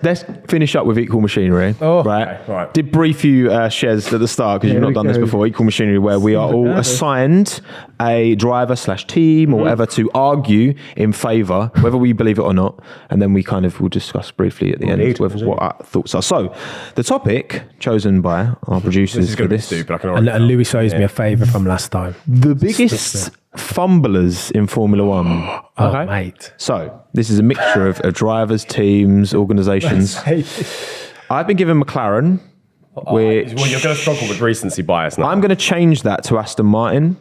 let's finish up with equal machinery. Right. Did brief you, Shez, at the start, because you've not done this before. Equal machinery, where we are all assigned a driver/team or whatever to argue in favour, whether we believe it or not, and then we kind of will discuss briefly at the end what our thoughts are. So, the topic chosen by our producers for this, and Lewis owes me a favour from last time. The biggest fumblers in Formula One. Oh, mate. So, this is a mixture of drivers, teams, organisations. I've been given McLaren. Well, you're going to struggle with recency bias now. I'm going to change that to Aston Martin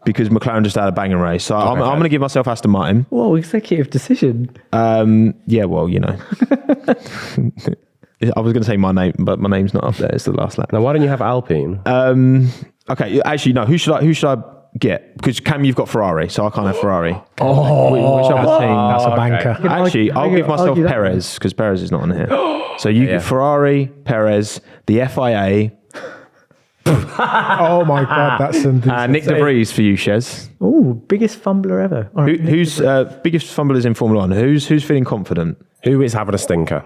because McLaren just had a banging race. So I'm going to give myself Aston Martin. Whoa, executive decision. Yeah, well, you know. I was going to say my name, but my name's not up there. It's the last lap. Now, why don't you have Alpine? Okay, actually, no. Who should I get? Because Cam, you've got Ferrari, so I can't have Ferrari. Which other team? That's a banker. Actually, I'll give myself Perez because Perez is not on here. So you get Ferrari, Perez, the FIA. Oh my God, that's something. Nick DeVries for you, Shez. Oh, biggest fumbler ever. Right, Who's biggest fumblers in Formula One? Who's feeling confident? Who is having a stinker?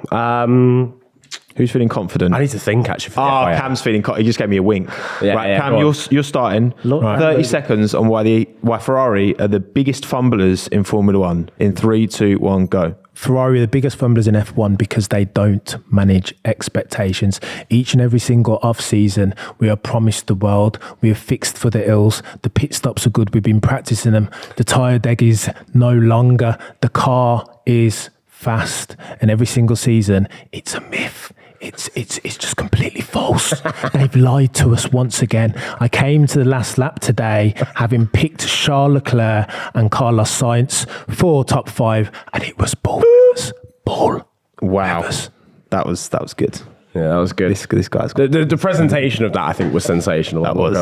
Who's feeling confident? I need to think, actually. Cam's feeling confident. He just gave me a wink. Cam, you're starting. 30 seconds on why Ferrari are the biggest fumblers in Formula One. In 3, 2, 1, go. Ferrari are the biggest fumblers in F1 because they don't manage expectations. Each and every single off-season, we are promised the world. We are fixed for the ills. The pit stops are good. We've been practicing them. The tyre deg is no longer. The car is fast. And every single season, it's a myth. It's just completely false. They've lied to us once again. I came to the last lap today having picked Charles Leclerc and Carlos Sainz for top 5, and it was bull. Wow, that was good. Yeah, that was good. This guy's good. The presentation of that, I think, was sensational. That was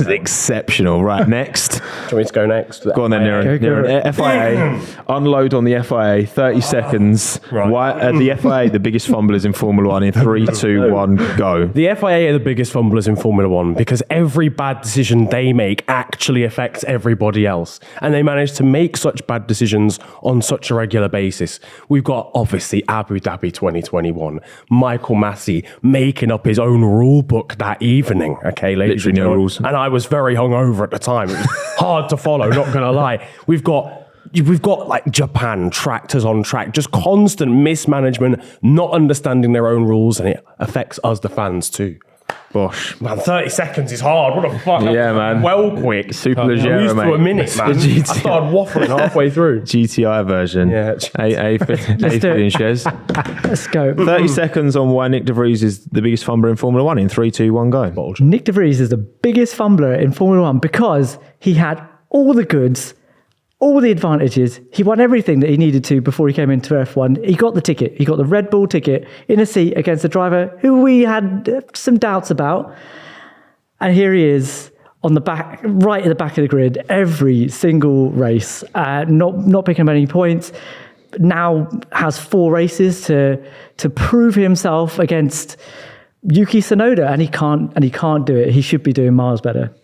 exceptional. Right, next. Do you want me to go next? Go on then, Niran. FIA, unload on the FIA, 30 seconds. Right. Why are the FIA the biggest fumblers in Formula One in 3, 2, 1, go? The FIA are the biggest fumblers in Formula One because every bad decision they make actually affects everybody else. And they manage to make such bad decisions on such a regular basis. We've got, obviously, Abu Dhabi 2021. Michael Massey making up his own rule book that evening. Okay, ladies and gentlemen. Rules. And I was very hungover at the time. It was hard to follow, not going to lie. We've got like Japan, tractors on track, just constant mismanagement, not understanding their own rules, and it affects us, the fans, too. Bosh. Man, 30 seconds is hard. What the fuck? Yeah, man. Well quick. Super I'm leggero, used mate. to a minute, man. I started waffling halfway through. GTI version. Yeah. Shares. Let's go. 30 seconds on why Nick DeVries is the biggest fumbler in Formula One in 3, 2, 1, go. Nick DeVries is the biggest fumbler in Formula One because he had all the goods, all the advantages. He won everything that he needed to before he came into F1. He got the ticket. He got the Red Bull ticket in a seat against a driver who we had some doubts about. And here he is on the back, right at the back of the grid, every single race, not picking up any points. Now has 4 races to prove himself against Yuki Tsunoda, and he can't do it. He should be doing miles better.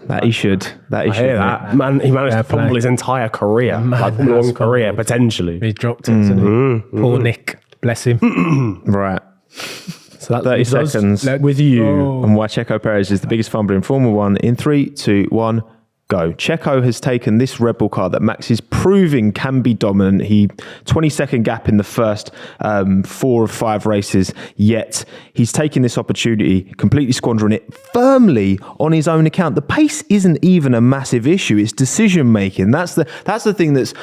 That he should. I hear that. Man, he managed to fumble his entire career. Like long career, potentially. He dropped it, didn't he? Poor Nick. Bless him. Right. So that 30 seconds with you. On why Checo Perez is the biggest fumbler in Formula One in 3, 2, 1, go. Checo has taken this Red Bull car that Max is proving can be dominant. 20-second gap in the first 4 of 5 races, yet he's taking this opportunity, completely squandering it firmly on his own account. The pace isn't even a massive issue. It's decision making. That's the thing that's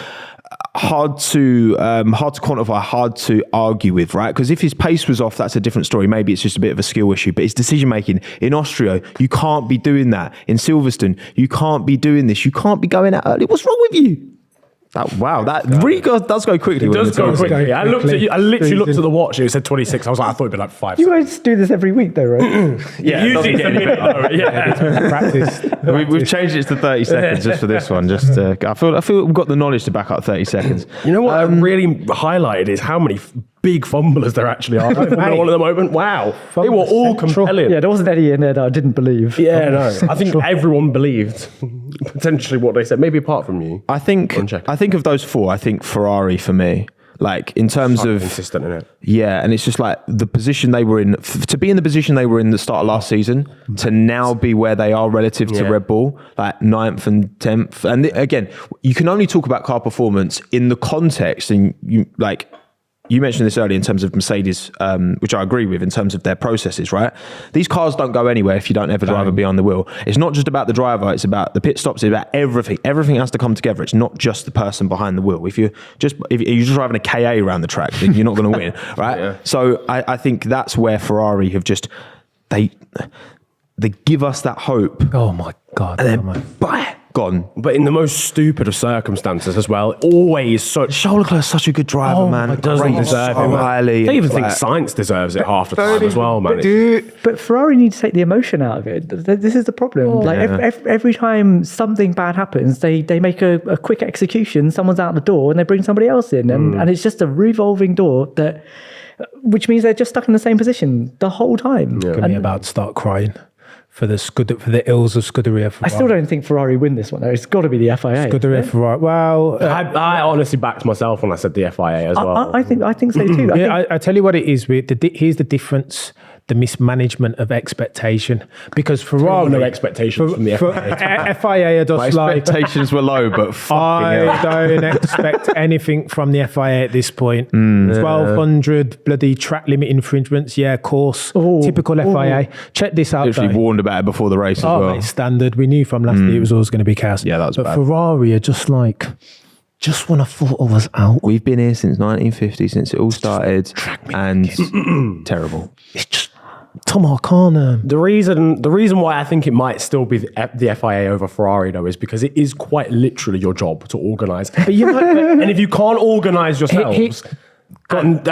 hard to quantify, hard to argue with, right? Because if his pace was off, that's a different story. Maybe it's just a bit of a skill issue, but it's decision making. In Austria, you can't be doing that. In Silverstone, you can't be doing this. You can't be going out early. What's wrong with you? That really does go quickly. It does go quickly. I literally looked at the watch. It said 26. I was like, I thought it'd be like 5. You guys do this every week, though, right? Yeah, usually it's a minute. Practice. We've changed it to 30 seconds just for this one. I feel we've got the knowledge to back up 30 seconds. You know what really highlighted is how many big fumblers there actually are. Formula One at the moment. Wow, they were all compelling. Yeah, there wasn't any in there that I didn't believe. Yeah, no, I think everyone believed potentially what they said. Maybe apart from you. I think of those 4. I think Ferrari for me. Like in terms of consistent in it. Yeah, and it's just like the position they were in, to be in the position they were in the start of last season, to now be where they are relative to Red Bull, like 9th and 10th. And again, you can only talk about car performance in the context, and you mentioned this earlier in terms of Mercedes, which I agree with in terms of their processes, right? These cars don't go anywhere if you don't ever drive behind the wheel. It's not just about the driver, it's about the pit stops, it's about everything. Everything has to come together. It's not just the person behind the wheel. If you're just driving a KA around the track, then you're not going to win, right? Yeah. So I think that's where Ferrari have just, they give us that hope. Oh my God. And then, gone. But in the most stupid of circumstances as well. Always such. Charles Leclerc's such a good driver, man. Doesn't deserve him. Highly. They even think Sainz deserves it half the time as well, man. But Ferrari need to take the emotion out of it. This is the problem. Every time something bad happens, they make a quick execution. Someone's out the door and they bring somebody else in, and it's just a revolving door which means they're just stuck in the same position the whole time. Yeah. And about to start crying for the ills of Scuderia Ferrari. I still don't think Ferrari win this one though. It's got to be the FIA. Scuderia Ferrari. Well, I honestly backed myself when I said the FIA as well. I think so too. I tell you what it is. Here's the difference. The mismanagement of expectation, because Ferrari no expectations from the FIA. FIA are just like expectations were low, but I don't expect anything from the FIA at this point. 1,200 bloody track limit infringements. Yeah, of course. Typical FIA. Check this out. Literally warned about it before the race as well. Mate, standard. We knew from last year it was always going to be chaos. Yeah, that was bad. But Ferrari are just like, just want to thought us out. We've been here since 1950, since it all started, and terrible. It's just Tommo, I can't. The reason why I think it might still be the FIA over Ferrari though is because it is quite literally your job to organise. But and if you can't organise yourselves and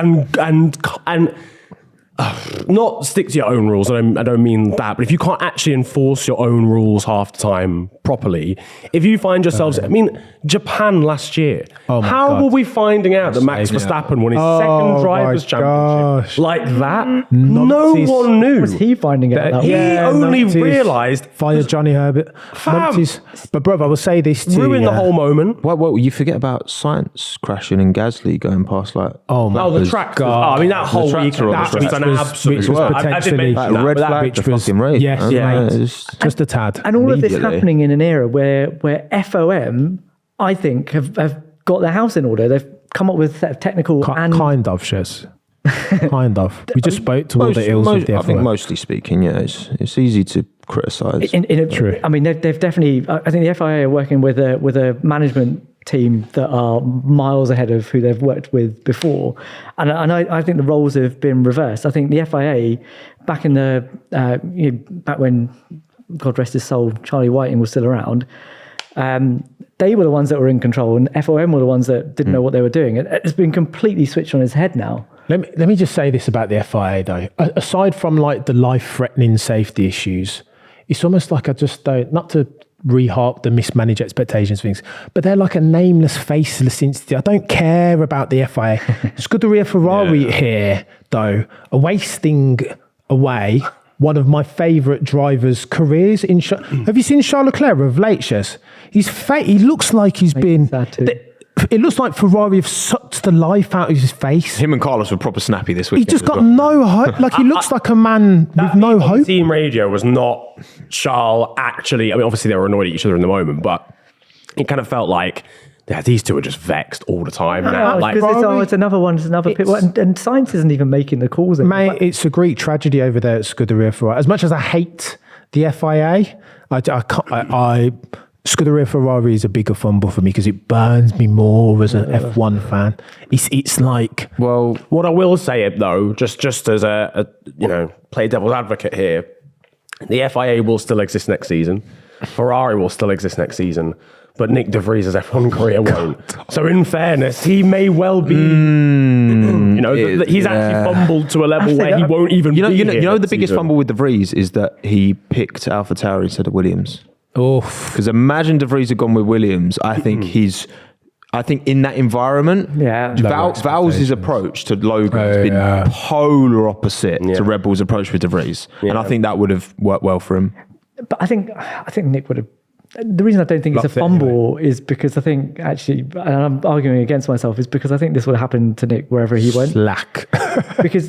not stick to your own rules. I don't mean that, but if you can't actually enforce your own rules half the time properly, if you find yourselves, I mean, Japan last year, how were we finding out that Max Verstappen won his second drivers' championship like that? No one knew. Was he finding out? He only realised. Fire Johnny Herbert. But brother, I will say this to you. Ruined the whole moment. Well, you forget about Sainz crashing and Gasly going past like. The track. I mean, that whole week. That was absolute potentially red flag the fucking race. Yes, just a tad. And all of this happening in an era where FOM, I think, have got their house in order. They've come up with a set of technical kind of Shez. Kind of. We just spoke to all the ills of the FOM. I think mostly speaking, it's easy to criticise. True. I mean, they've definitely. I think the FIA are working with a management team that are miles ahead of who they've worked with before, and I think the roles have been reversed. I think the FIA back in the back when, God rest his soul, Charlie Whiting was still around, they were the ones that were in control, and FOM were the ones that didn't know what they were doing. It's been completely switched on its head now. Let me just say this about the FIA though. Aside from like the life-threatening safety issues, it's almost like I just don't, not to reharp the mismanaged expectations things, but they're like a nameless, faceless entity. I don't care about the FIA. Scuderia Ferrari here, though, are wasting away one of my favourite drivers' careers. Have you seen Charles Leclerc of late, Shez? He looks like he's been... It looks like Ferrari have sucked the life out of his face. Him and Carlos were proper snappy this week. He just got no hope. Like, he looks like a man with no hope. Team radio was not Charles actually. I mean, obviously they were annoyed at each other in the moment, but it kind of felt like these two are just vexed all the time now. Like, it's another one, it's another pit. And Sainz isn't even making the calls anymore. Mate, it's a Greek tragedy over there at Scuderia Ferrari. As much as I hate the FIA, Scuderia Ferrari is a bigger fumble for me because it burns me more as an F1 fan. It's like... Well, what I will say though, just as a play devil's advocate here, the FIA will still exist next season. Ferrari will still exist next season. But Nick DeVries' F1 career won't. So in fairness, he may well be... he's actually fumbled to a level where he won't even be here the biggest fumble with DeVries is that he picked AlphaTauri instead of Williams. Because imagine DeVries had gone with Williams. I think in that environment, Val's approach to Logan has been polar opposite to Red Bull's approach with DeVries, and I think that would have worked well for him. But I think Nick would have the reason I don't think it's a Locked it fumble is because I think actually, and I'm arguing against myself, is because I think this would happen to Nick wherever he went. Slack. Because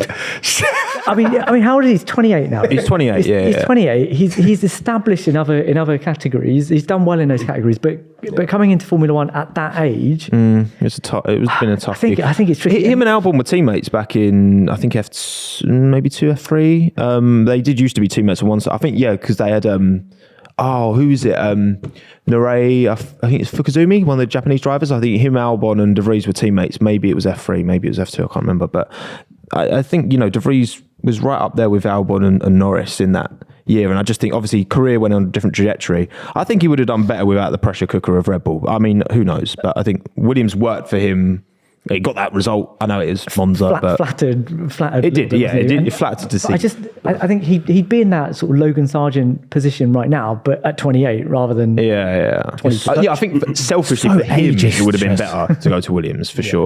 I mean, how old is he? He's 28 now. He's 28. He's 28. He's established in other categories. He's done well in those categories, but coming into Formula One at that age, It's been a tough. I think it's tricky. Him and Albon were teammates back in, I think, maybe 2 F3. They did used to be teammates on one side. I think, because they had, who is it? Niran, I think it's Fukuzumi, one of the Japanese drivers. I think him, Albon and DeVries were teammates. Maybe it was F3, maybe it was F2, I can't remember. But I think, DeVries was right up there with Albon and Norris in that year. And I just think, obviously, career went on a different trajectory. I think he would have done better without the pressure cooker of Red Bull. I mean, who knows? But I think Williams worked for him. He got that result. I know it is Monza, but flattered. It did, yeah. It flattered to see. I think he'd be in that sort of Logan Sargent position right now, but at 28 rather than 22. I think selfishly so for him, ageist, it would have been better to go to Williams for sure.